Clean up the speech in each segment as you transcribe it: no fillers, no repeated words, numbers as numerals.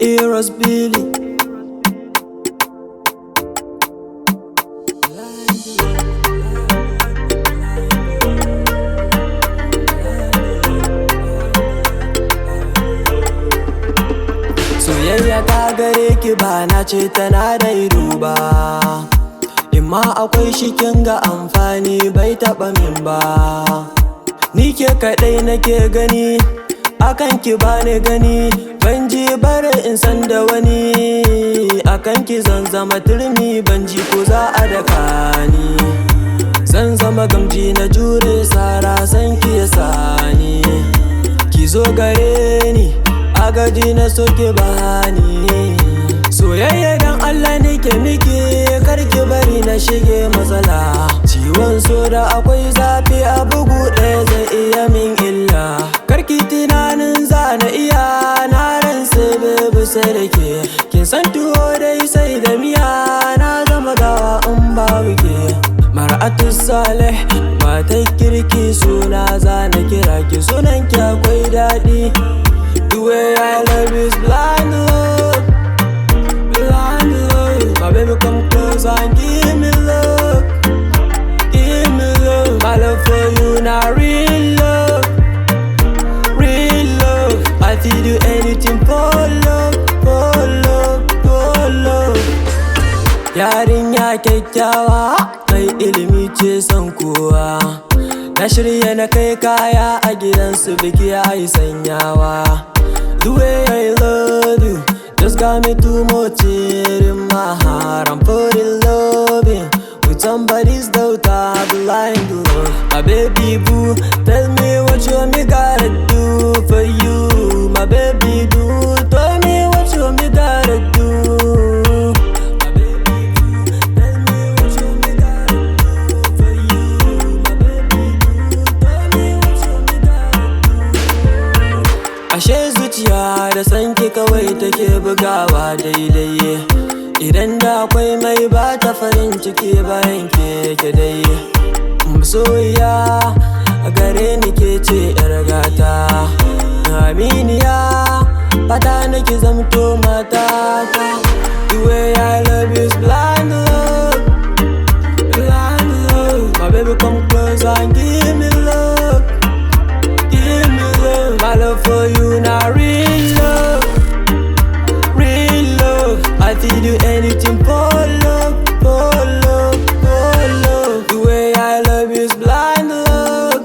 Eros Billy. Soyayya ta gare ki ba na ce tana da ido ba, imma akwai shi kin ga amfani bai taɓa min ba. Ni ke kaɗai nake gani, akan ki bani gani, ban ji bare in san da wani. Akan ki zan zama turmi, ban ji ko za a daka ni. Zan zama gamji na jure sara, san ki ya sani. Ki zo gare ni, agaji na soke bani. Soyayya dan Allah ne ke miki, kar ki bari na shige matsala. Ciwon so da akwai zafi a bugu ɗaya zai iya min illa. Karki tunanin za na iya, na ran sai bebe sai da ke. Kin san tuwo dai sai da miya, na zama gawa in babu ke. Mar'atu Saleh, matar kirki suna za na kira ki, sunan ki akwai daɗi. The way I love is blind love, blind love. My baby come close and give me love, give me love. My love for you not real love, real love. I feel do anything for love, for love, for love. Yarinya kyakkyawa, mai ilimi ce son kowa. Na shirya na kai kaya a gidansu biki ya yi sanyawa. The way I love you just got me too much in my heart. I'm putting loving with somebody's daughter, blind love. My baby boo, tell me what you want me gotta do for you. My baby boo, tell me what you want me gotta do. My baby boo, tell me what you want me gotta do for you. My baby boo, tell me what you want me gotta do. Ashe zuciya da sanki kawai take bugawa daidai. Idan da akwai mai ba ta farin ciki bayan keke dai. Masoyiya a gare ni ke ce yar gata, aminiya fata nake zamto matata. The way I love is blind love, blind love. My baby come close and give me love, give me love. My love for you not real love, real love. I feel do anything for love, for love, for love. The way I love is blind love.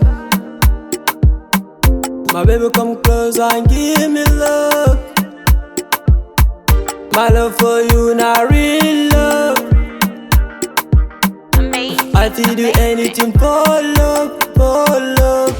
My baby come close and give me love. My love for you not real love. I feel do anything for love, for love.